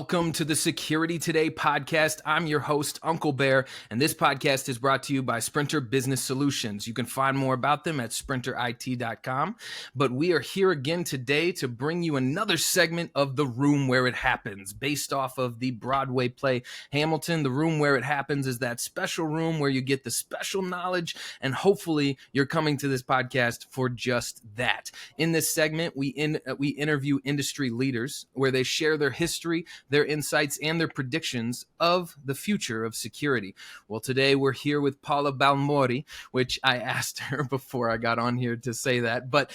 Welcome to the Security Today podcast. I'm your host, Uncle Bear, and this podcast is brought to you by Sprinter Business Solutions. You can find more about them at sprinterit.com. But we are here again today to bring you another segment of The Room Where It Happens, based off of the Broadway play Hamilton. The Room Where It Happens is that special room where you get the special knowledge, and hopefully you're coming to this podcast for just that. In this segment, we interview industry leaders where they share their history, their insights, and their predictions of the future of security. Well, today we're here with Paula Balmori, which I asked her before I got on here to say that. But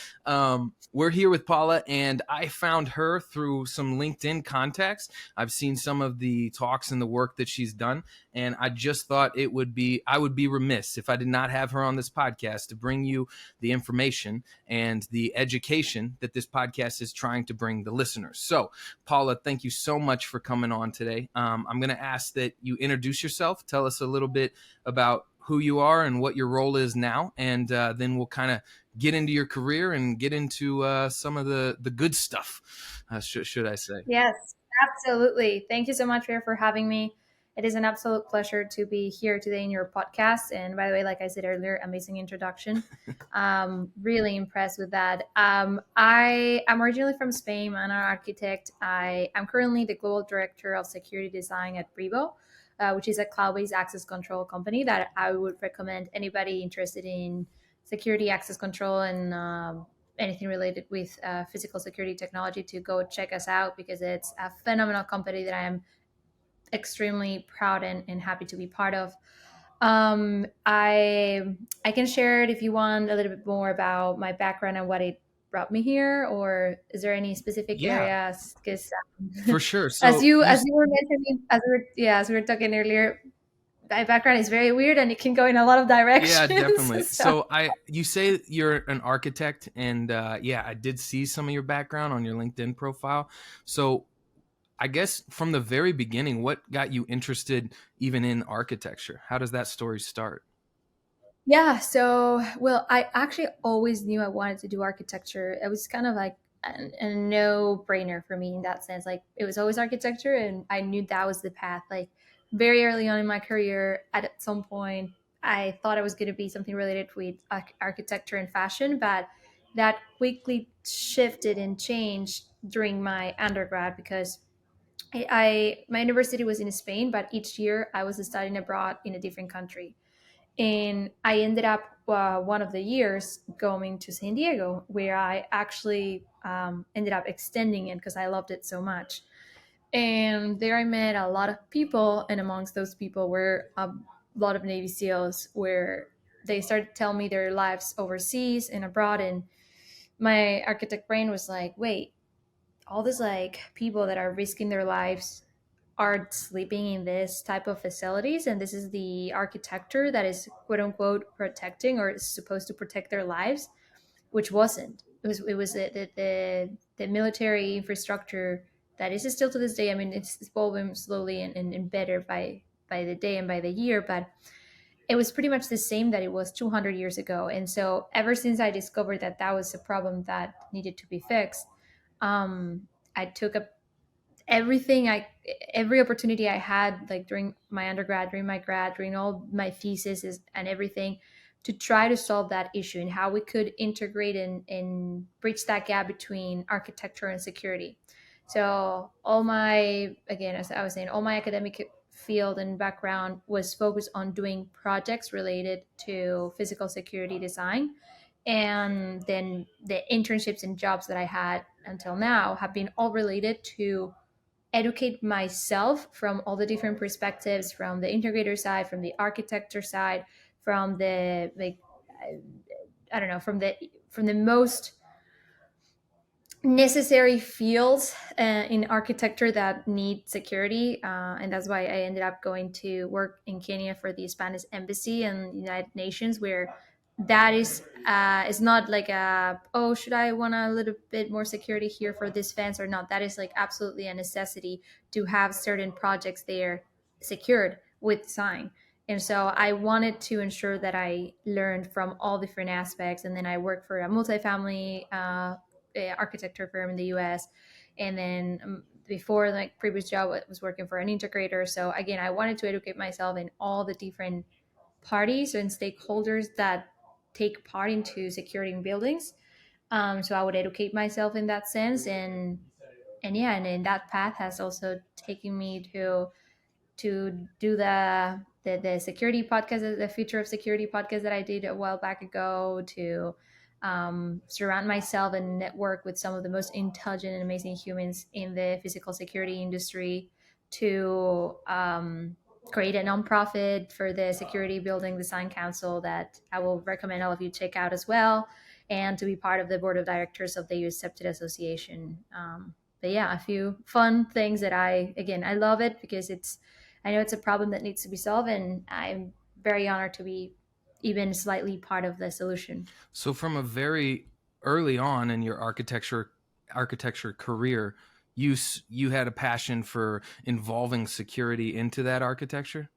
we're here with Paula, and I found her through some LinkedIn contacts. I've seen some of the talks and the work that she's done, and I just thought I would be remiss if I did not have her on this podcast to bring you the information and the education that this podcast is trying to bring the listeners. So, Paula, thank you so much for coming on today. I'm going to ask that you introduce yourself, tell us a little bit about who you are and what your role is now, and then we'll kind of get into your career and get into some of the good stuff, should I say. Yes, absolutely. Thank you so much for having me. It is an absolute pleasure to be here today in your podcast. And by the way, like I said earlier, amazing introduction. Really impressed with that. I'm originally from Spain. I'm an architect. I'm currently the global director of security design at Brivo, which is a cloud-based access control company that I would recommend anybody interested in security access control and anything related with physical security technology to go check us out, because it's a phenomenal company that I am extremely proud and happy to be part of. I can share it if you want a little bit more about my background and what it brought me here, or is there any specific areas? Because for sure. So as you were mentioning, as we were talking earlier, my background is very weird and it can go in a lot of directions. Yeah, definitely. So you say you're an architect, and I did see some of your background on your LinkedIn profile. So I guess from the very beginning, what got you interested even in architecture? How does that story start? Yeah, so, well, I actually always knew I wanted to do architecture. It was kind of like a no-brainer for me in that sense. Like, it was always architecture, and I knew that was the path. Like, very early on in my career, at some point, I thought I was going to be something related with architecture and fashion, but that quickly shifted and changed during my undergrad, because my university was in Spain, but each year I was studying abroad in a different country. And I ended up one of the years going to San Diego, where I actually ended up extending it because I loved it so much. And there I met a lot of people, and amongst those people were a lot of Navy SEALs, where they started telling me their lives overseas and abroad. And my architect brain was like, wait, all these like people that are risking their lives are sleeping in this type of facilities, and this is the architecture that is quote unquote protecting, or is supposed to protect their lives, which wasn't. It was the military infrastructure that is still to this day. I mean, it's evolving slowly and better by the day and by the year, but it was pretty much the same that it was 200 years ago. And so ever since I discovered that that was a problem that needed to be fixed, I took up every opportunity I had, like during my undergrad, during my grad, during all my theses and everything, to try to solve that issue and how we could integrate and bridge that gap between architecture and security. So again, as I was saying, all my academic field and background was focused on doing projects related to physical security design. And then the internships and jobs that I had until now have been all related to educate myself from all the different perspectives, from the integrator side, from the architecture side, from the I don't know, from the most necessary fields in architecture that need security, and that's why I ended up going to work in Kenya for the Spanish Embassy and United Nations, where that is it's not like should I want a little bit more security here for this fence or not. That is like absolutely a necessity to have certain projects there secured with design. And so I wanted to ensure that I learned from all different aspects. And then I worked for a multifamily architecture firm in the US, and then before, like previous job, I was working for an integrator. So again, I wanted to educate myself in all the different parties and stakeholders that take part into securing buildings. So I would educate myself in that sense, and yeah, and in that path has also taken me to do the security podcast, the future of security podcast that I did a while back ago, to surround myself and network with some of the most intelligent and amazing humans in the physical security industry, to create a nonprofit for the Security Building Design Council that I will recommend all of you check out as well, and to be part of the board of directors of the USEPTID Association. But yeah, a few fun things that I love it because I know it's a problem that needs to be solved, and I'm very honored to be even slightly part of the solution. So from a very early on in your architecture career, you had a passion for involving security into that architecture?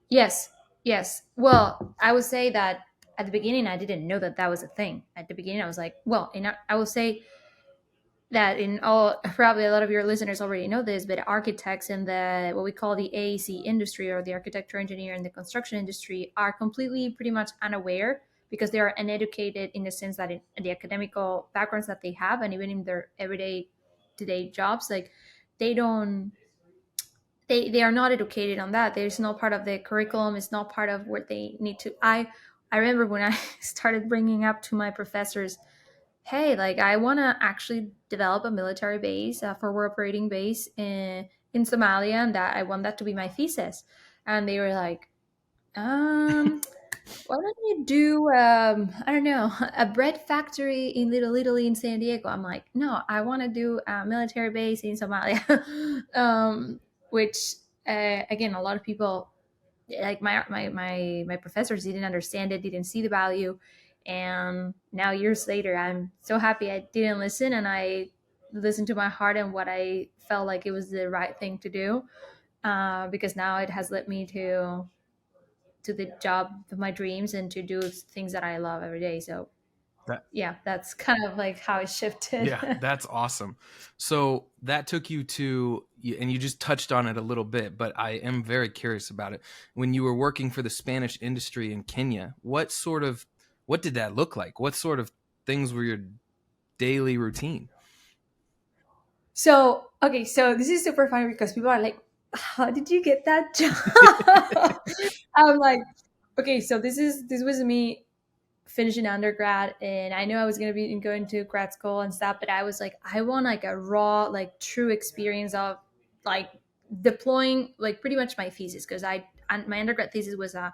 Yes, yes. Well, I would say that at the beginning, I didn't know that that was a thing. At the beginning, I was like, well, and I will say that in all, probably a lot of your listeners already know this, but architects in the what we call the AEC industry, or the architecture engineer in the construction industry, are completely pretty much unaware, because they are uneducated in the sense that in the academical backgrounds that they have, and even in their everyday today jobs, like they don't they are not educated on that. There's no part of the curriculum. It's not part of what they need to. I remember when I started bringing up to my professors, hey, like I want to actually develop a military base, a forward operating base in Somalia, and that I want that to be my thesis. And they were like, why don't you do, I don't know, a bread factory in Little Italy in San Diego? I'm like, no, I want to do a military base in Somalia, which, again, a lot of people, like my professors didn't understand it, didn't see the value. And now years later, I'm so happy I didn't listen, and I listened to my heart and what I felt like it was the right thing to do, because now it has led me to the job of my dreams and to do things that I love every day. So That yeah, that's kind of like how it shifted. Yeah, that's awesome. So that took you to, and you just touched on it a little bit, but I am very curious about it. When you were working for the Spanish industry in Kenya, what did that look like? What sort of things were your daily routine? So okay, so this is super funny because people are like, how did you get that job? I'm like, okay, so this was me finishing undergrad, and I know I was going to be going to grad school and stuff, but I was like, I want like a raw, like true experience of like deploying like pretty much my thesis, because my undergrad thesis was a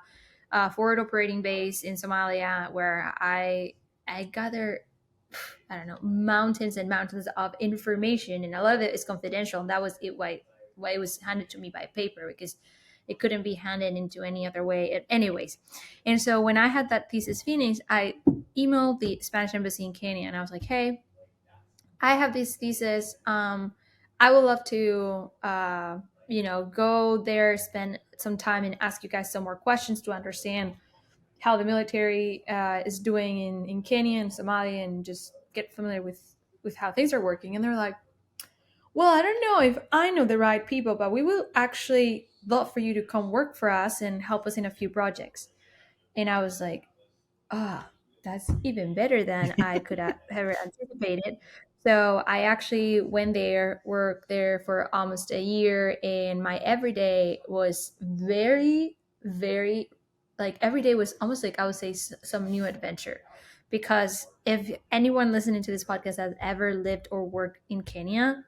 forward operating base in Somalia, where I gather, I don't know, mountains and mountains of information, and a lot of it is confidential, and that was it why it was handed to me by paper, because it couldn't be handed into any other way. Anyways, and so when I had that thesis finished, I emailed the Spanish embassy in Kenya, and I was like, hey, I have this thesis. I would love to, go there, spend some time, and ask you guys some more questions to understand how the military is doing in Kenya and Somalia, and just get familiar with how things are working. And they're like, well, I don't know if I know the right people, but we will actually love for you to come work for us and help us in a few projects. And I was like, ah, that's even better than I could have ever anticipated. So I actually went there, worked there for almost a year, and my everyday was very, very, like every day was almost like, I would say, some new adventure. Because if anyone listening to this podcast has ever lived or worked in Kenya,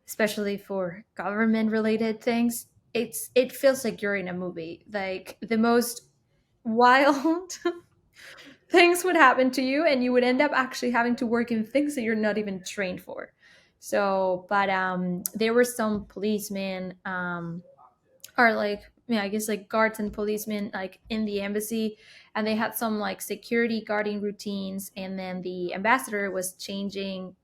especially for government related things, it feels like you're in a movie. Like the most wild things would happen to you, and you would end up actually having to work in things that you're not even trained for. So but there were some policemen, or like, yeah, I guess like guards and policemen like in the embassy, and they had some like security guarding routines. And then the ambassador was changing,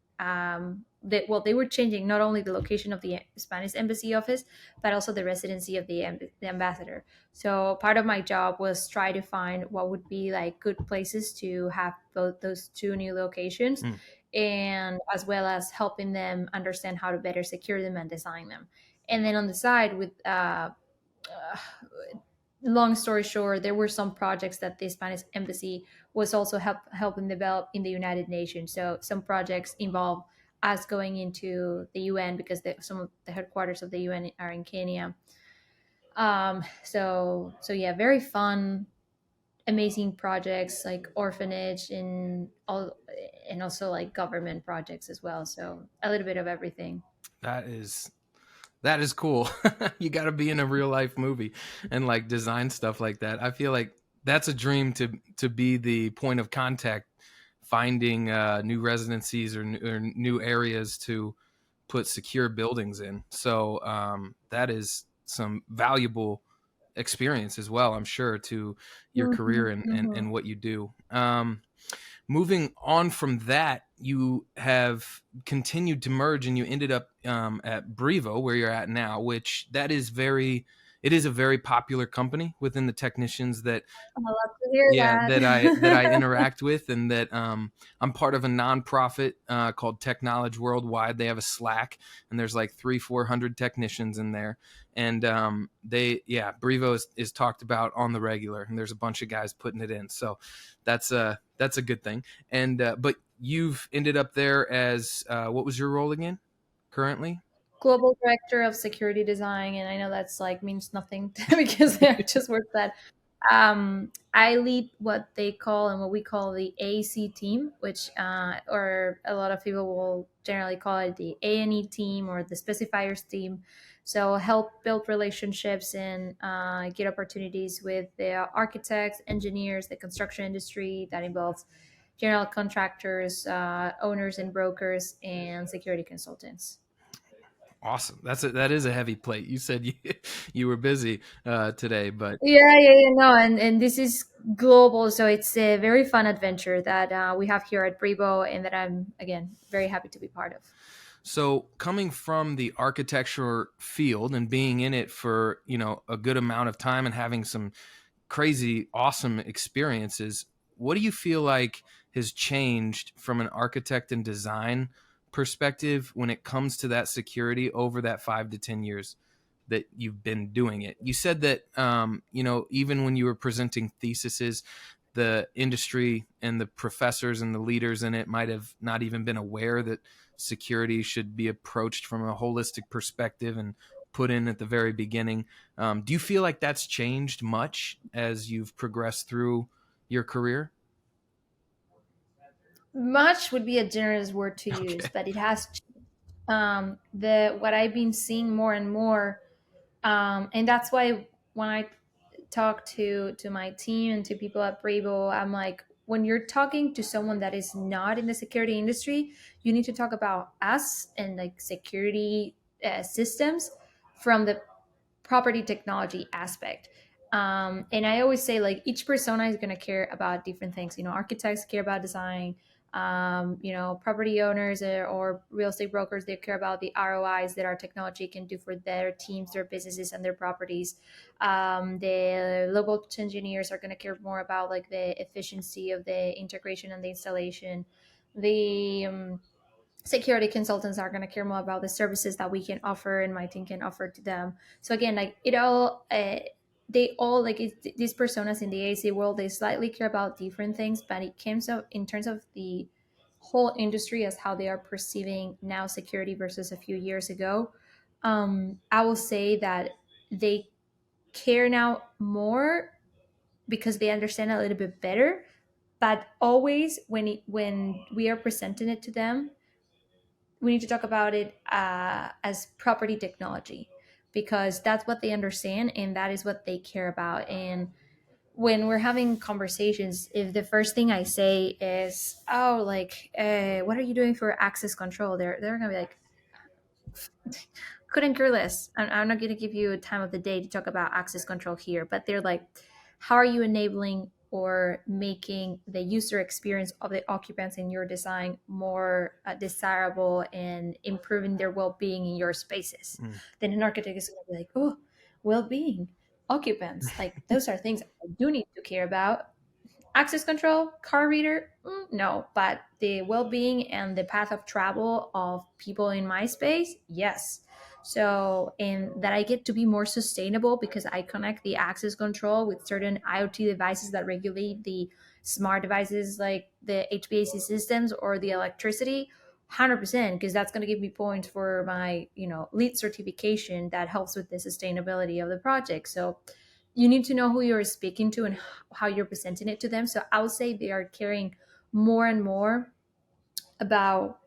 they were changing not only the location of the Spanish embassy office, but also the residency of the ambassador. So part of my job was try to find what would be like good places to have both those two new locations. Mm. and as well as helping them understand how to better secure them and design them. And then on the side, with uh, long story short, there were some projects that the Spanish embassy was also helping develop in the United Nations. So some projects involve us going into the UN because some of the headquarters of the UN are in Kenya. So yeah, very fun, amazing projects like orphanage and also like government projects as well. So a little bit of everything. That is that is cool. You got to be in a real life movie and like design stuff like that. I feel like that's a dream to be the point of contact, finding new residencies or new areas to put secure buildings in. So that is some valuable experience as well, I'm sure, to your career Mhm, and mhm. what you do. Moving on from that, you have continued to merge and you ended up at Brevo, where you're at now, which that is very, it is a very popular company within the technicians that, I love to hear yeah, that I that. interact with, and that I'm part of a nonprofit called Tech Knowledge Worldwide. They have a Slack, and there's like 300-400 technicians in there, and Brevo is talked about on the regular, and there's a bunch of guys putting it in, so that's a good thing. And but you've ended up there as what was your role again currently? Global director of security design, and I know that's like means nothing because I just worked that. I lead what they call and what we call the AEC team, which or a lot of people will generally call it the A&E team or the specifiers team. So help build relationships and get opportunities with the architects, engineers, the construction industry. That involves general contractors, owners and brokers, and security consultants. Awesome. That is a heavy plate. You said you were busy today, but Yeah, no, and this is global, so it's a very fun adventure that we have here at Brebo, and that I'm again very happy to be part of. so coming from the architecture field and being in it for, a good amount of time and having some crazy awesome experiences, what do you feel like has changed from an architect and design perspective when it comes to that security over that 5 to 10 years that you've been doing it? You said that even when you were presenting theses, the industry and the professors and the leaders in it might have not even been aware that security should be approached from a holistic perspective and put in at the very beginning. Do you feel like that's changed much as you've progressed through your career? Much would be a generous word to use, Okay. but it has the what I've been seeing more and more, and that's why when I talk to my team and to people at Bravo, I'm like, when you're talking to someone that is not in the security industry, you need to talk about us and like security systems from the property technology aspect. And I always say like each persona is going to care about different things. Architects care about design. Property owners or real estate brokers, they care about the ROIs that our technology can do for their teams, their businesses, and their properties. The low voltage engineers are going to care more about like the efficiency of the integration and the installation. The security consultants are going to care more about the services that we can offer and my team can offer to them. So again, like it all they all like these personas in the AC world, they slightly care about different things, but it comes up in terms of the whole industry as how they are perceiving now security versus a few years ago. I will say that they care now more because they understand a little bit better, but always when we are presenting it to them, we need to talk about it as property technology, because that's what they understand and that is what they care about. And when we're having conversations, if the first thing I say is, oh, like what are you doing for access control, they're gonna be like, couldn't care less. I'm not going to give you a time of the day to talk about access control here, but they're like, how are you enabling or making the user experience of the occupants in your design more desirable and improving their well-being in your spaces? Mm. Then an architect is going to be like, oh, well-being, occupants, like those are things I do need to care about. Access control, car reader, no, but the well-being and the path of travel of people in my space, yes. So, and that I get to be more sustainable because I connect the access control with certain IoT devices that regulate the smart devices like the HVAC systems or the electricity. 100%, because that's going to give me points for my LEED certification that helps with the sustainability of the project. So you need to know who you're speaking to and how you're presenting it to them. So I would say they are caring more and more about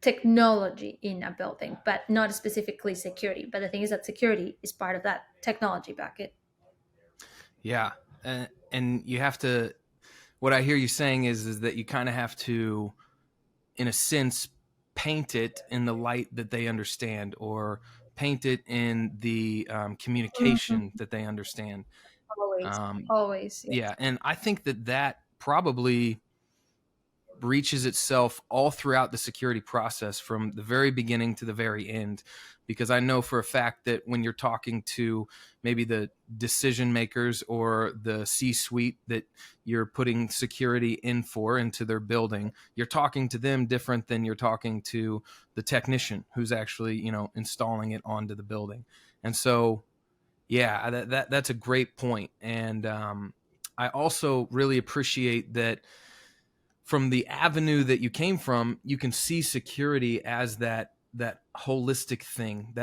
technology in a building, but not specifically security. But the thing is that security is part of that technology bucket. Yeah. And you have to, what I hear you saying is that you kind of have to, in a sense, paint it in the light that they understand, or paint it in the communication Mhm. that they understand. Always, Um, always, yes. yeah. And I think that that probably breaches itself all throughout the security process from the very beginning to the very end, because I know for a fact that when you're talking to maybe the decision makers or the C suite that you're putting security in for into their building, you're talking to them different than you're talking to the technician who's actually, installing it onto the building. And so yeah, that's a great point. And I also really appreciate that from the avenue that you came from, you can see security as that holistic thing,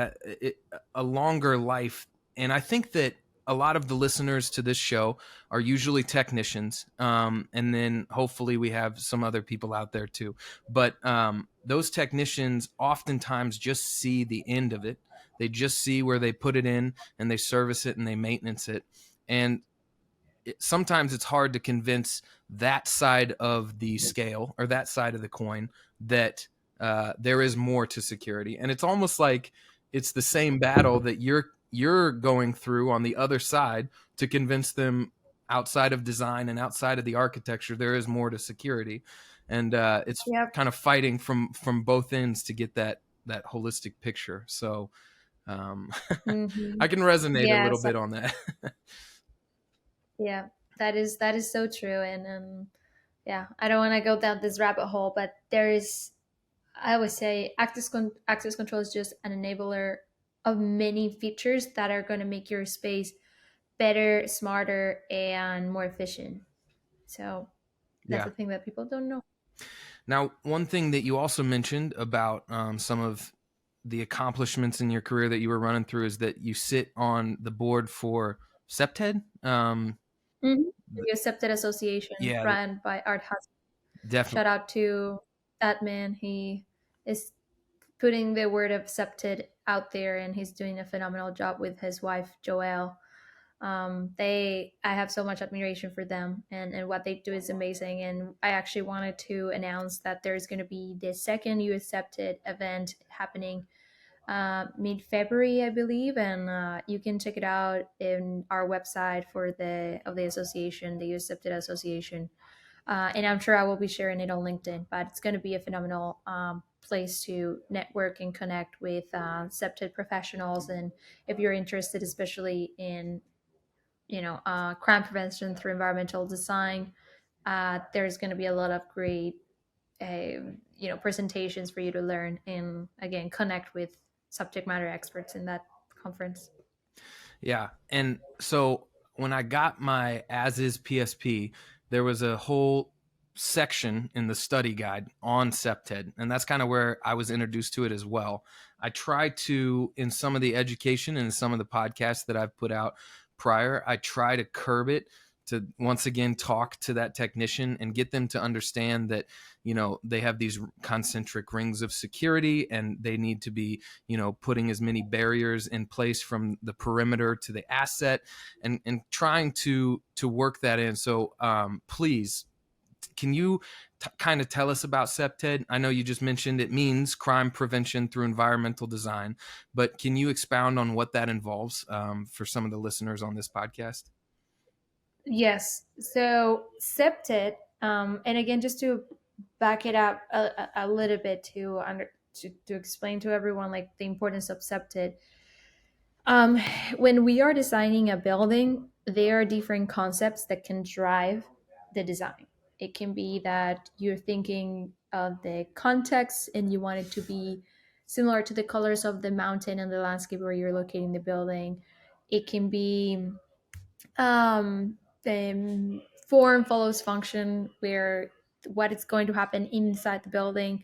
a longer life. And I think that a lot of the listeners to this show are usually technicians, and then hopefully we have some other people out there too. But those technicians oftentimes just see the end of it. They just see where they put it in, and they service it and they maintenance it. And sometimes it's hard to convince that side of the scale or that side of the coin that there is more to security. And it's almost like it's the same battle that you're going through on the other side to convince them outside of design and outside of the architecture there is more to security. And it's Yep. kind of fighting from both ends to get that holistic picture. So um, Hmm. I can resonate a little Yes. bit on that. Yeah. That is so true. And yeah, I don't want to go down this rabbit hole, but there is, I would say access control is just an enabler of many features that are going to make your space better, smarter, and more efficient. So that's Yeah. the thing that people don't know. Now, one thing that you also mentioned about some of the accomplishments in your career that you were running through is that you sit on the board for SEPTED. Mm-hmm. The Accepted Association Yeah, run by Art Hus. definitely. Shout out to that man. He is putting the word of accepted out there, and he's doing a phenomenal job with his wife Joelle. I have so much admiration for them, and what they do is amazing. And I actually wanted to announce that there's going to be the second You Accepted event happening mid-February, I believe, and you can check it out in our website for the association, the You Accepted Association. And I'm sure I will be sharing it on LinkedIn. But it's going to be a phenomenal place to network and connect with accepted professionals. And if you're interested, especially in crime prevention through environmental design, there's going to be a lot of great presentations for you to learn and again connect with subject matter experts in that conference. Yeah. And so when I got my as is PSP, there was a whole section in the study guide on SEPTED. And that's kind of where I was introduced to it as well. I try to, in some of the education and some of the podcasts that I've put out prior, I try to curb it to once again talk to that technician and get them to understand that they have these concentric rings of security, and they need to be putting as many barriers in place from the perimeter to the asset, and trying to work that in. So please, can you kind of tell us about SEPTED? I know you just mentioned it means crime prevention through environmental design, but can you expound on what that involves for some of the listeners on this podcast? Yes. So septed, and again, just to back it up a little bit to explain to everyone like the importance of septed. Um, when we are designing a building, there are different concepts that can drive. the design. It can be that you're thinking of the context and you want it to be similar to the colors of the mountain and the landscape where you're locating the building. It can be the form follows function, where what is going to happen inside the building,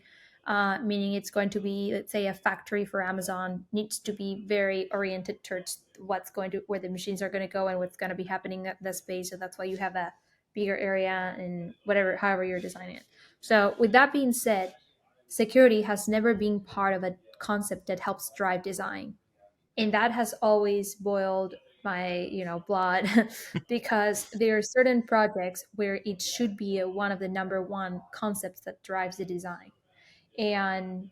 meaning it's going to be, let's say, a factory for Amazon needs to be very oriented towards what's going to, where the machines are going to go and what's going to be happening at the space. So that's why you have a bigger area and whatever, however you're designing it. So with that being said, security has never been part of a concept that helps drive design, and that has always boiled my blood because there are certain projects where it should be one of the number one concepts that drives the design. And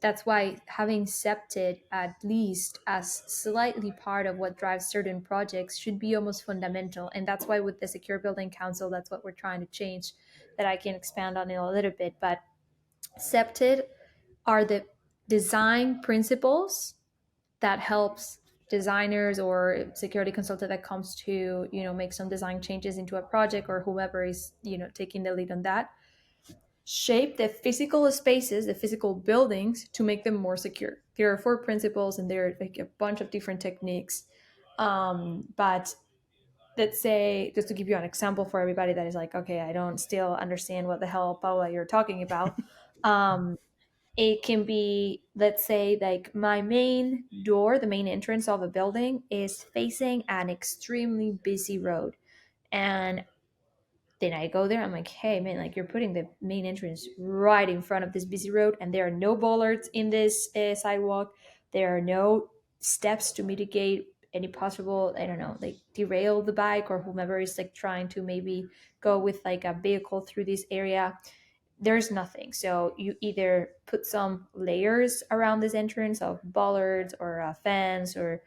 that's why having septed at least as slightly part of what drives certain projects should be almost fundamental. And that's why with the Secure Building Council, that's what we're trying to change, that I can expand on it a little bit. But septed are the design principles that helps designers or security consultant that comes to make some design changes into a project, or whoever is taking the lead on that, shape the physical spaces, the physical buildings, to make them more secure. There are four principles and there are like a bunch of different techniques, but let's say, just to give you an example for everybody that is like, okay, I don't still understand what the hell, Paula, you're talking about. It can be, let's say, like my main door, the main entrance of a building is facing an extremely busy road. And then I go there, I'm like, hey, man, like you're putting the main entrance right in front of this busy road, and there are no bollards in this sidewalk. There are no steps to mitigate any possible, I don't know, like derail the bike or whomever is like trying to maybe go with like a vehicle through this area. There's nothing. So you either put some layers around this entrance of bollards or a fence, or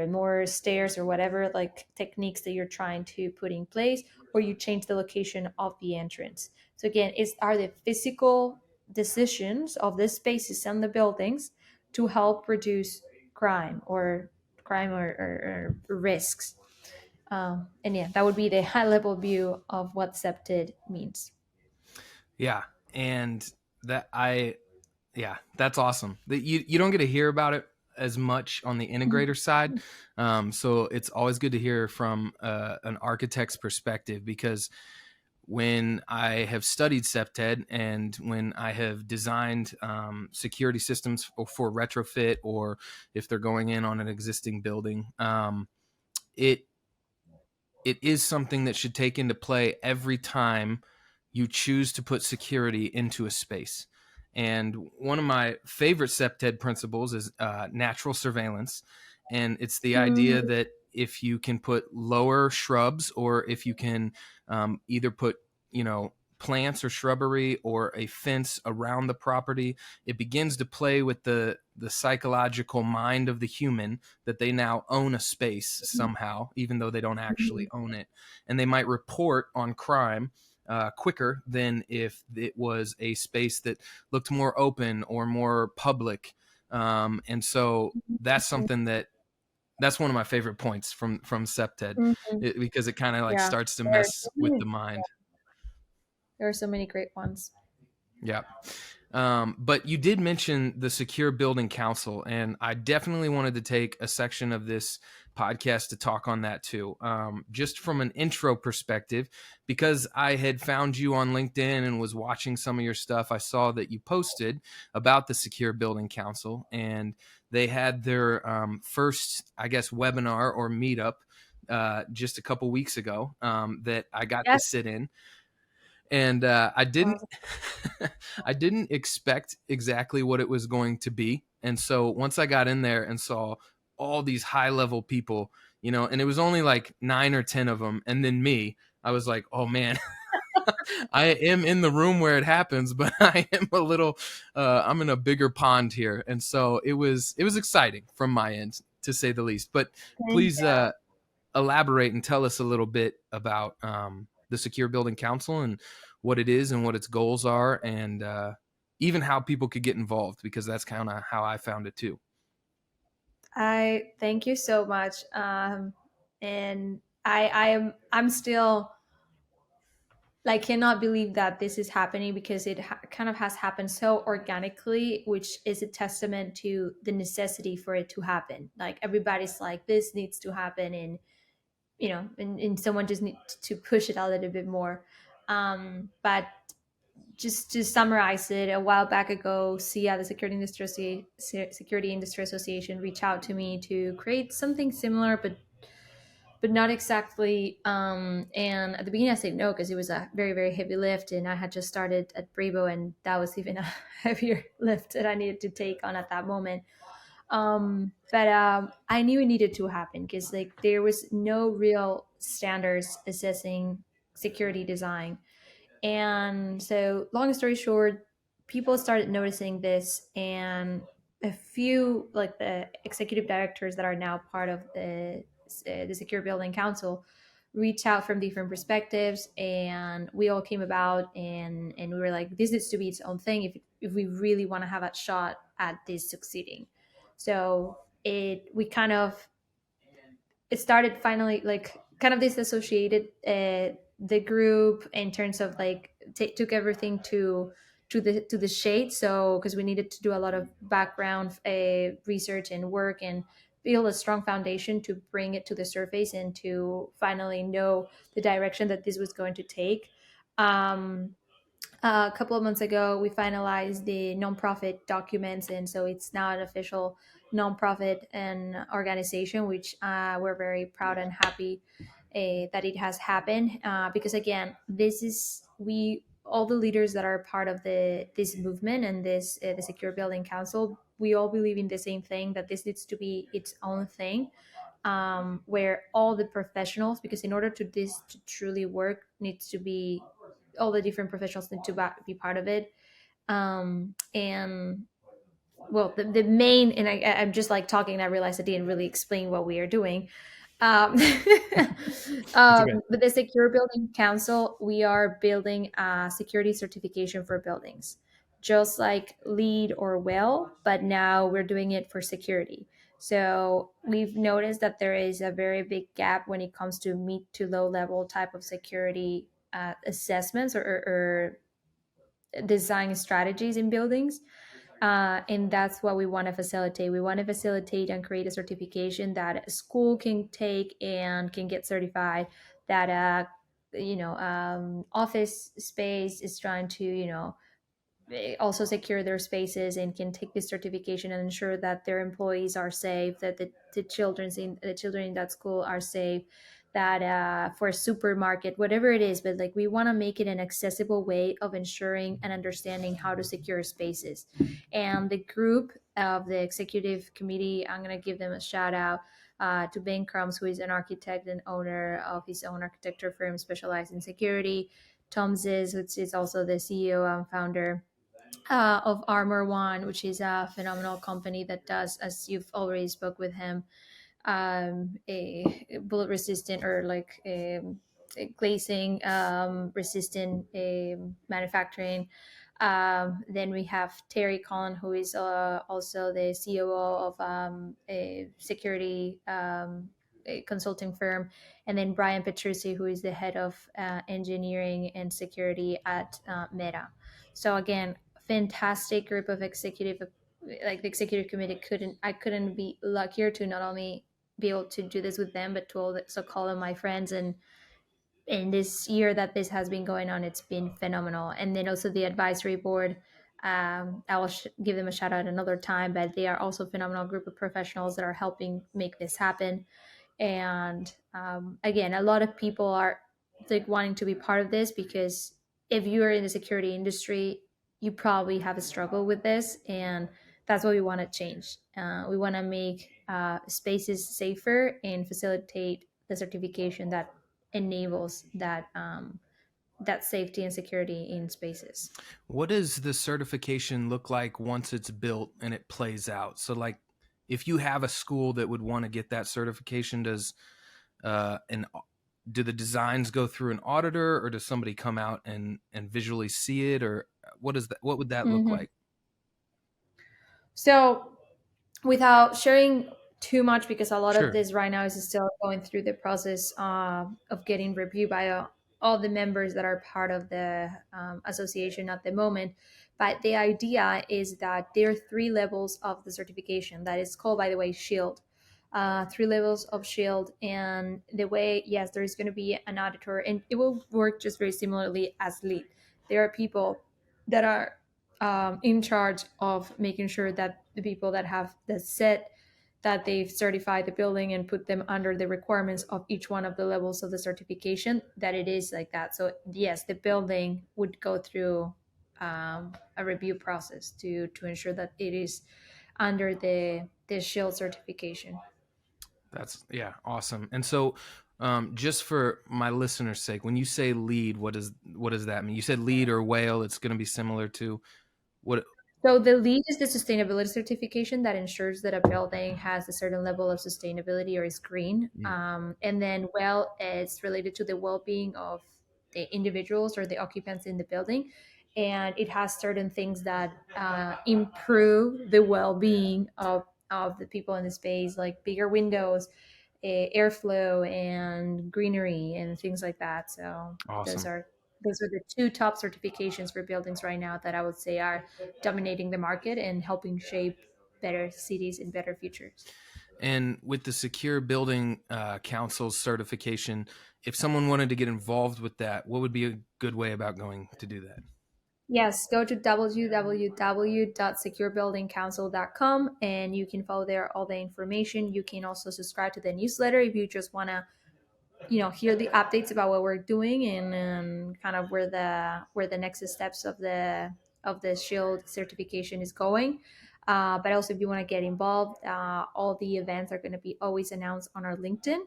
more stairs or whatever like techniques that you're trying to put in place, or you change the location of the entrance. So again, it's are the physical decisions of the spaces and the buildings to help reduce crime or risks. And yeah, that would be the high level view of what septed means. Yeah. And that I yeah, that's awesome. That you don't get to hear about it as much on the integrator side. So it's always good to hear from an architect's perspective, because when I have studied SEPTED and when I have designed security systems for retrofit, or if they're going in on an existing building, it it is something that should take into play every time you choose to put security into a space. And one of my favorite SEPTED principles is natural surveillance. And it's the idea Mhm. that if you can put lower shrubs, or if you can either put, plants or shrubbery or a fence around the property, it begins to play with the psychological mind of the human, that they now own a space somehow, even though they don't actually own it. And they might report on crime quicker than if it was a space that looked more open or more public. And so that's something that's one of my favorite points from SEPTED, Mhm. because it kind of like Yeah, starts to there are mess so with many. the mind. There are so many great ones. Yeah. But you did mention the Secure Building Council, and I definitely wanted to take a section of this podcast to talk on that too. Just from an intro perspective, because I had found you on LinkedIn and was watching some of your stuff, I saw that you posted about the Secure Building Council, and they had their first, I guess, webinar or meetup just a couple weeks ago, that I got to Yes. sit in. And I didn't Awesome. I didn't expect exactly what it was going to be. And so once I got in there and saw all these high level people, and it was only like 9 or 10 of them, and then me, I was like, oh man, I am in the room where it happens, but I am a little, I'm in a bigger pond here. And so it was exciting from my end, to say the least. But please elaborate and tell us a little bit about the Secure Building Council, and what it is and what its goals are, and even how people could get involved, because that's kind of how I found it too. I thank you so much. And I'm still I cannot believe that this is happening because it kind of has happened so organically, which is a testament to the necessity for it to happen. Like everybody's like, this needs to happen, and and someone just needs to push it a little bit more. But just to summarize it, a while back ago, SIA, the Security Industry Association, reached out to me to create something similar, but not exactly. And at the beginning, I said no because it was a very, very heavy lift, and I had just started at Bravo, and that was even a heavier lift that I needed to take on at that moment. But I knew it needed to happen because like there was no real standards assessing security design. And so, long story short, people started noticing this, and a few, like the executive directors that are now part of the Secure Building Council, reached out from different perspectives, and we all came about, and we were like, this needs to be its own thing if we really want to have a shot at this succeeding. So we kind of it started finally like kind of disassociated the group in terms of like took everything to the shade, so because we needed to do a lot of background research and work and build a strong foundation to bring it to the surface and to finally know the direction that this was going to take. um, a couple of months ago, we finalized the nonprofit documents, and so it's now an official nonprofit and organization, which we're very proud and happy that it has happened. Because again, this is we all the leaders that are part of this movement and this the Secure Building Council. We all believe in the same thing, that this needs to be its own thing, where all the professionals, because in order to this to truly work, needs to be all the different professionals need to be part of it. And well, the main, and I'm just like talking, and I realized I didn't really explain what we are doing. um, It's okay. but the Secure Building Council, we are building a security certification for buildings, just like LEED or WELL, but now we're doing it for security. So we've noticed that there is a very big gap when it comes to mid to low level type of security assessments or design strategies in buildings. And that's what we want to facilitate. We want to facilitate and create a certification that a school can take and can get certified. That office space is trying to also secure their spaces and can take this certification and ensure that their employees are safe, that the children in that school are safe, that for a supermarket, whatever it is. But like we want to make it an accessible way of ensuring and understanding how to secure spaces. And the group of the executive committee, I'm going to give them a shout out to Ben Crumbs, who is an architect and owner of his own architecture firm specialized in security. Tom Ziz, which is also the CEO and founder of Armor One, which is a phenomenal company that does, as you've already spoke with him, a bullet resistant or like a glazing resistant manufacturing. Then we have Terry Collin, who is also the COO of a security a consulting firm, and then Brian Petrucci, who is the head of engineering and security at Meta. So again, fantastic group of executive, like the executive committee couldn't I couldn't be luckier to not only be able to do this with them, but to also call them my friends. And in this year that this has been going on, it's been phenomenal. And then also the advisory board, I will give them a shout out another time, but they are also a phenomenal group of professionals that are helping make this happen. And again, a lot of people are like wanting to be part of this because if you are in the security industry, you probably have a struggle with this, and that's what we want to change. We want to make spaces safer and facilitate the certification that enables that safety and security in spaces. What does the certification look like once it's built and it plays out? So, like, if you have a school that would want to get that certification, does an do the designs go through an auditor, or does somebody come out and visually see it, or what is that? What would that look Mhm. like? So without sharing too much, because a lot of Sure. this right now is still going through the process of getting reviewed by all the members that are part of the association at the moment. But the idea is that there are three levels of the certification that is called, by the way, Shield. Three levels of Shield, and the way, yes, there is going to be an auditor, and it will work just very similarly as lead. There are people that are in charge of making sure that the people that have the set that they've certified the building and put them under the requirements of each one of the levels of the certification, that it is like that. So yes, the building would go through a review process to ensure that it is under the shield certification. That's, yeah, awesome. And so, just for my listeners' sake, when you say lead, what does that mean? You said lead or whale. It's going to be similar to what? So the LEED is the sustainability certification that ensures that a building has a certain level of sustainability or is green. Mm, And then well, it's related to the well-being of the individuals or the occupants in the building. And it has certain things that improve the well-being of the people in the space, like bigger windows, airflow, and greenery, and things like that. So those awesome. are those are the two top certifications for buildings right now that I would say are dominating the market and helping shape better cities and better futures. And with the Secure Building Council certification, if someone wanted to get involved with that, what would be a good way about going to do that? Yes, go to www.securebuildingcouncil.com and you can follow there all the information. You can also subscribe to the newsletter if you just want to hear the updates about what we're doing and kind of where the next steps of the shield certification is going. But also if you want to get involved, all the events are going to be always announced on our LinkedIn,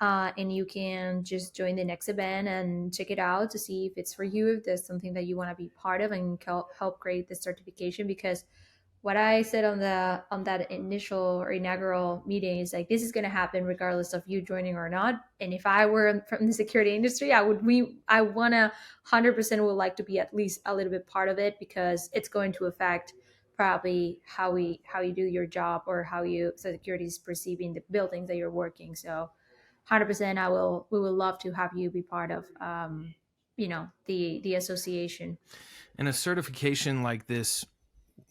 and you can just join the next event and check it out to see if it's for you, if there's something that you want to be part of and help create the certification. Because what I said on that initial or inaugural meeting is like, this is going to happen regardless of you joining or not. And if I were from the security industry, I wanna 100% would like to be at least a little bit part of it, because it's going to affect probably how you do your job or how you so security is perceiving the buildings that you're working. So 100% we will love to have you be part of the association. And a certification like this,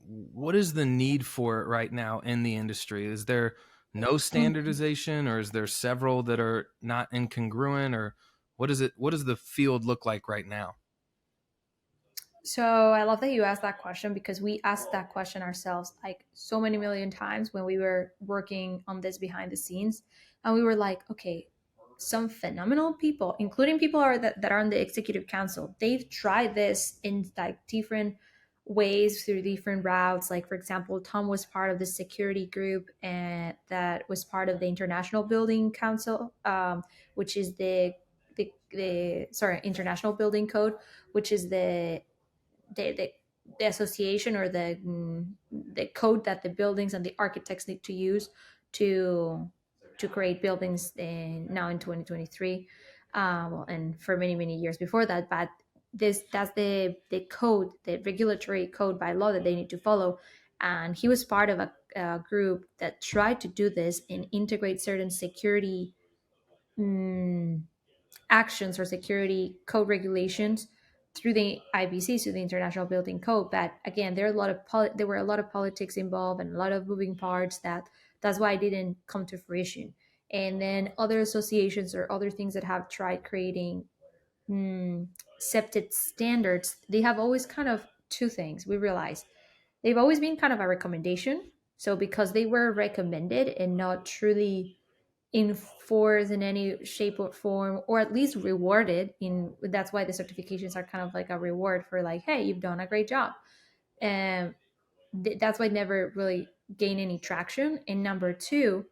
what is the need for it right now in the industry? Is there no standardization, or is there several that are not incongruent, or what is it? What does the field look like right now? So I love that you asked that question, because we asked that question ourselves like so many million times when we were working on this behind the scenes. And we were like, okay, some phenomenal people, including people that are on the executive council, they've tried this in like different ways through different routes. Like, for example, Tom was part of the security group and that was part of the International Building Council, which is the sorry, International Building Code, which is the association or the code that the buildings and the architects need to use to create buildings now in 2023, well, and for many years before that. But that's the code, the regulatory code by law that they need to follow. And he was part of a group that tried to do this and integrate certain security mm, actions or security code regulations through the IBC, so the International Building Code. But again, there were a lot of politics involved and a lot of moving parts that's why it didn't come to fruition. And then other associations or other things that have tried creating accepted standards, they have always kind of two things. We realize they've always been kind of a recommendation. So because they were recommended and not truly enforced in any shape or form, or at least rewarded in, that's why the certifications are kind of like a reward for like, hey, you've done a great job. And that's why it never really gained any traction. And number two,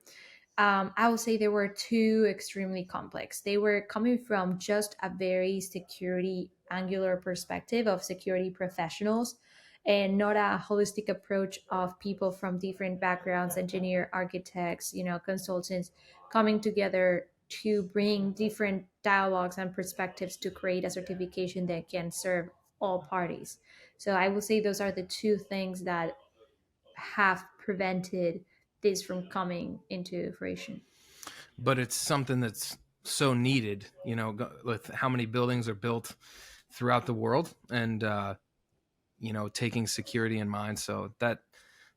I would say they were too extremely complex. They were coming from just a very security angular perspective of security professionals, and not a holistic approach of people from different backgrounds, engineer, architects, consultants, coming together to bring different dialogues and perspectives to create a certification that can serve all parties. So I would say those are the two things that have prevented this from coming into fruition. But it's something that's so needed, with how many buildings are built throughout the world, and taking security in mind. So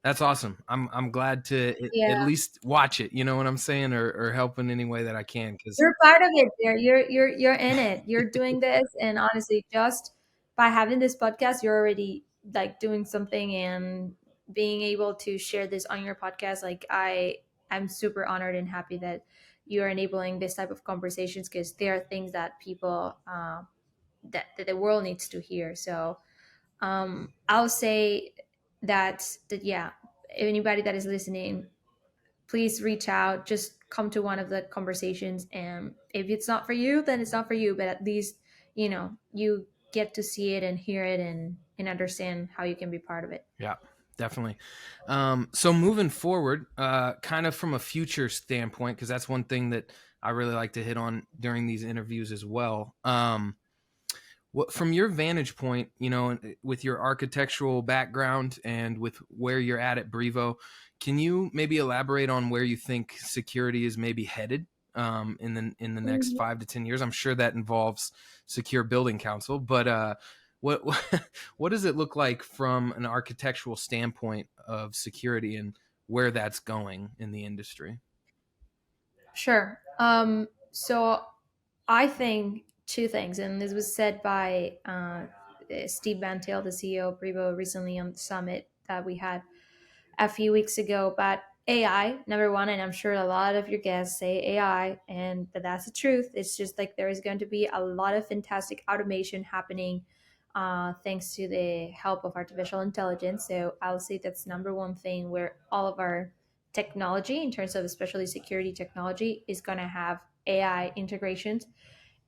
that's awesome. I'm glad to at Yeah. least watch it. You know what I'm saying, or help in any way that I can. Because You're part of it there. You're in it. You're doing this, and honestly, just by having this podcast, you're already like doing something and being able to share this on your podcast. Like I'm super honored and happy that you are enabling this type of conversations, because there are things that people that the world needs to hear. So I'll say that yeah, anybody that is listening, please reach out, just come to one of the conversations, and if it's not for you, then it's not for you, but at least you get to see it and hear it, and understand how you can be part of it. yeah, definitely. So moving forward, kind of from a future standpoint, because that's one thing that I really like to hit on during these interviews as well. What, from your vantage point, with your architectural background and with where you're at Brevo, can you maybe elaborate on where you think security is maybe headed, in the next Mhm. 5 to 10 years? I'm sure that involves secure building council, but what what does it look like from an architectural standpoint of security and where that's going in the industry? Sure. So I think two things, and this was said by Steve Van Til, the CEO of Brevo, recently on the summit that we had a few weeks ago. But AI, number one, and I'm sure a lot of your guests say AI, and but that's the truth. It's just like there is going to be a lot of fantastic automation happening, thanks to the help of artificial intelligence. So I'll say that's number one thing where all of our technology, in terms of especially security technology, is going to have AI integrations.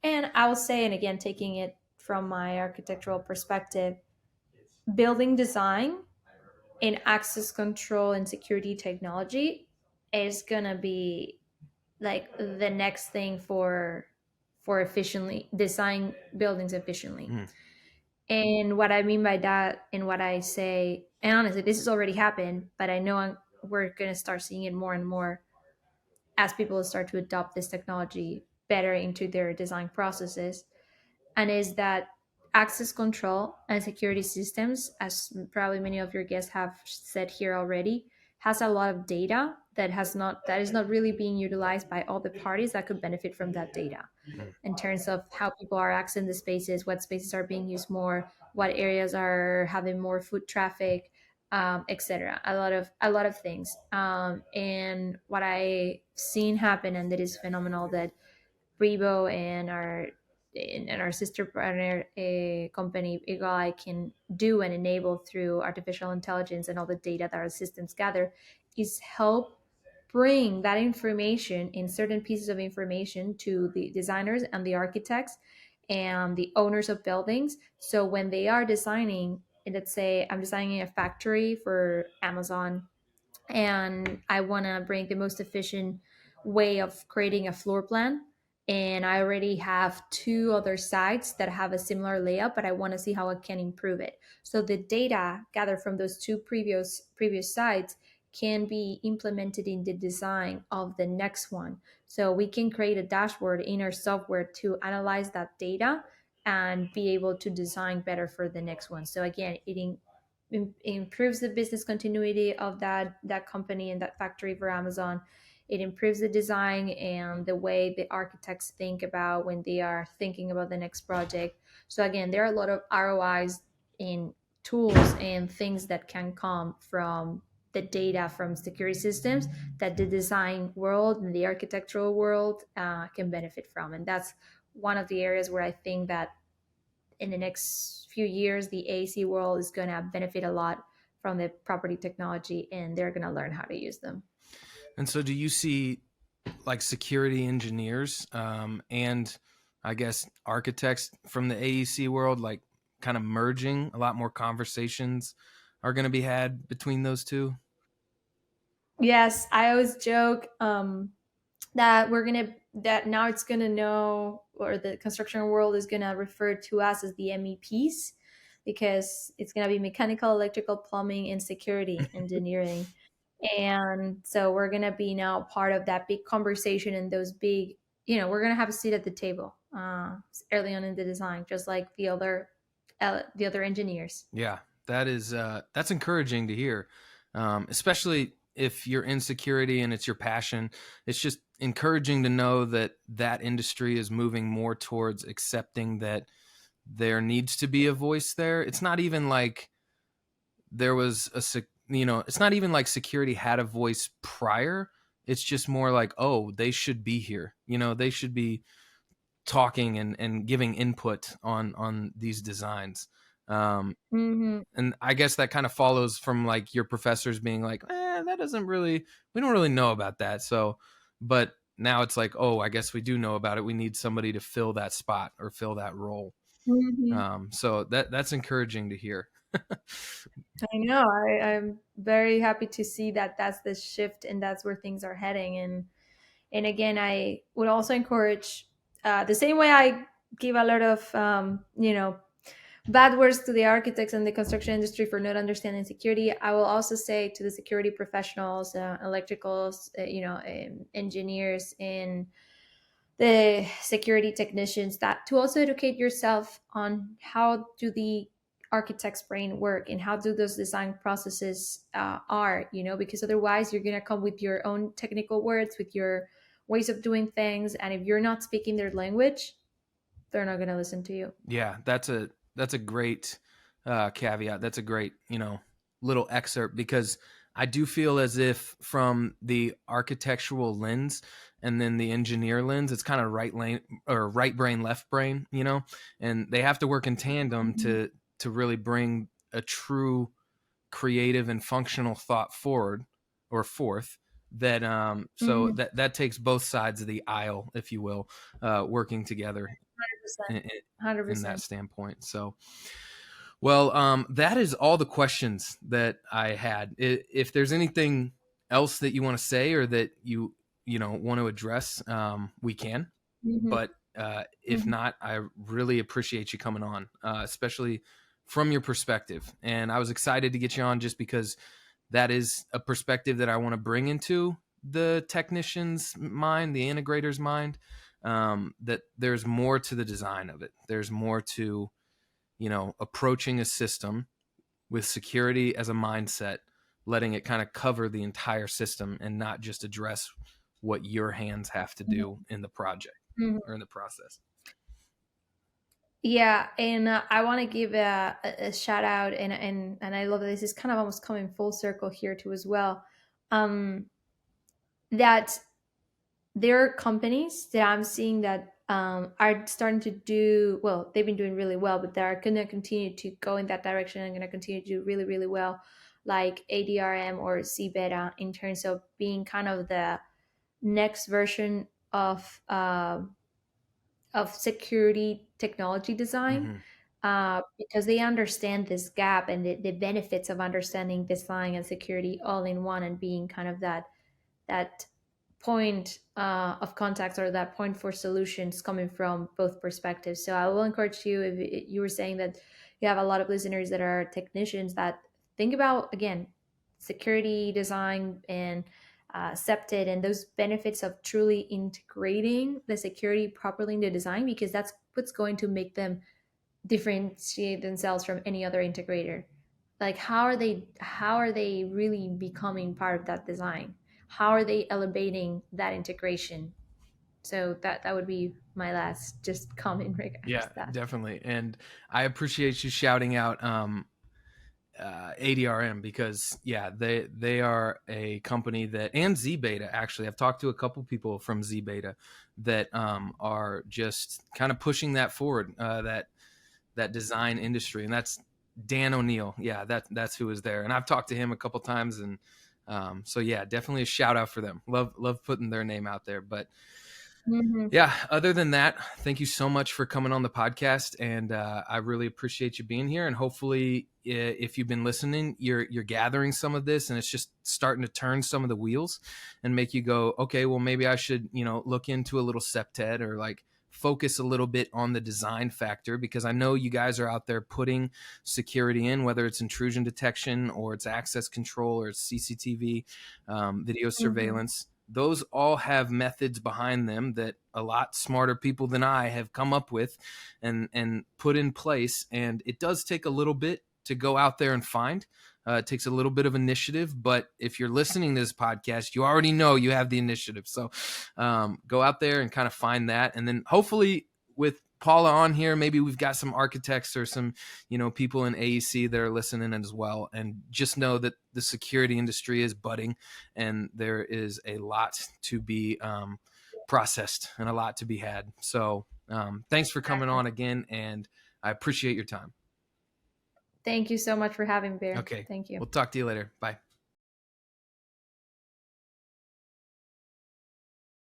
And I will say, and again, taking it from my architectural perspective, building design in access control and security technology is gonna be like the next thing for efficiently design buildings efficiently. Mm, And what I mean by that, and what I say, and honestly, this has already happened, but I know we're gonna start seeing it more and more as people start to adopt this technology better into their design processes, and is that access control and security systems, as probably many of your guests have said here already, has a lot of data that is not really being utilized by all the parties that could benefit from that data, mm, in terms of how people are accessing the spaces, what spaces are being used more, what areas are having more foot traffic, etc. A lot of things. And what I seen happen, and that is phenomenal, that Rebo and our sister partner company Eagle Eye can do and enable through artificial intelligence and all the data that our systems gather, is help bring that information in certain pieces of information to the designers and the architects and the owners of buildings. So when they are designing, let's say I'm designing a factory for Amazon, and I want to bring the most efficient way of creating a floor plan. And I already have two other sites that have a similar layout, but I want to see how I can improve it. So the data gathered from those two previous sites can be implemented in the design of the next one. So we can create a dashboard in our software to analyze that data and be able to design better for the next one. So again, improves the business continuity of that company and that factory for Amazon. It improves the design and the way the architects think about when they are thinking about the next project. So again, there are a lot of ROIs in tools and things that can come from the data from security systems that the design world and the architectural world can benefit from. And that's one of the areas where I think that in the next few years, the AEC world is going to benefit a lot from the property technology, and they're going to learn how to use them. And so, do you see like security engineers, and I guess architects from the AEC world, like kind of merging? A lot more conversations are going to be had between those two. Yes, I always joke that that now it's gonna know, or the construction world is gonna refer to us as the MEPs, because it's gonna be mechanical, electrical, plumbing, and security engineering. And so we're gonna be now part of that big conversation and those big we're going to have a seat at the table early on in the design, just like the other engineers. Yeah, that's encouraging to hear, especially if you're in security and it's your passion. It's just encouraging to know that that industry is moving more towards accepting that there needs to be a voice there. It's not even like there was it's not even like security had a voice prior. It's just more like, oh, they should be here. They should be talking and giving input on these designs. Hmm. And I guess that kind of follows from like your professors being like, that doesn't really, we don't really know about that. So, but now it's like, oh, I guess we do know about it. We need somebody to fill that spot or fill that role. Hmm. So that's encouraging to hear. I know. I'm very happy to see that that's the shift and that's where things are heading. And again, I would also encourage the same way I give a lot of bad words to the architects and the construction industry for not understanding security. I will also say to the security professionals, electricals, engineers, and the security technicians, that to also educate yourself on how do the architect's brain work and how do those design processes are, because otherwise you're going to come with your own technical words, with your ways of doing things, and if you're not speaking their language, they're not going to listen to you. Yeah, that's a great caveat. That's a great little excerpt, because I do feel as if from the architectural lens and then the engineer lens, it's kind of right lane or right brain, left brain, and they have to work in tandem Mhm. to really bring a true creative and functional thought forward or forth. That so Mhm. that takes both sides of the aisle, if you will, working together 100%. in, 100%. that standpoint. So, well, that is all the questions that I had. If there's anything else that you want to say or that you want to address, we can. Mhm. But if Mhm. not, I really appreciate you coming on, especially from your perspective. And I was excited to get you on just because that is a perspective that I want to bring into the technician's mind, the integrator's mind. That there's more to the design of it. There's more to approaching a system with security as a mindset, letting it kind of cover the entire system and not just address what your hands have to do in the project Mhm. or in the process. Yeah, and I want to give a shout out, and I love that this is kind of almost coming full circle here too as well. Um, that there are companies that I'm seeing that are starting to do well. They've been doing really well, but they're going to continue to go in that direction and going to continue to do really, really well, like ADRM or C beta, in terms of being kind of the next version of security technology design, Mm-hmm. because they understand this gap and the benefits of understanding design and security all in one, and being kind of that point of contact, or that point for solutions coming from both perspectives. So I will encourage you, if you were saying that you have a lot of listeners that are technicians, that think about, again, security design and SEPTED and those benefits of truly integrating the security properly in the design, because that's what's going to make them differentiate themselves from any other integrator. Like how are they really becoming part of that design? How are they elevating that integration? So that would be my last just comment regards Yeah, to that. definitely. And I appreciate you shouting out ADRM, because yeah, they are a company that, and Z Beta, actually I've talked to a couple people from Z Beta that are just kind of pushing that forward, that design industry. And that's Dan O'Neill. Yeah, that's who is there. And I've talked to him a couple times, and so yeah, definitely a shout out for them. Love putting their name out there. But Hmm. yeah, other than that, thank you so much for coming on the podcast, and I really appreciate you being here. And hopefully, if you've been listening, you're gathering some of this, and it's just starting to turn some of the wheels and make you go, okay, well, maybe I should look into a little septet, or like focus a little bit on the design factor, because I know you guys are out there putting security in, whether it's intrusion detection or it's access control or it's CCTV, video Hmm. surveillance. those all have methods behind them that a lot smarter people than I have come up with and put in place. And it does take a little bit to go out there and find. It takes a little bit of initiative, but if you're listening to this podcast, you already know you have the initiative. So go out there and kind of find that. And then hopefully with Paula on here, maybe we've got some architects or some, people in AEC that are listening as well. And just know that the security industry is budding and there is a lot to be processed and a lot to be had. So thanks for coming on again. And I appreciate your time. Thank you so much for having me, Bear. Okay. Thank you. We'll talk to you later. Bye.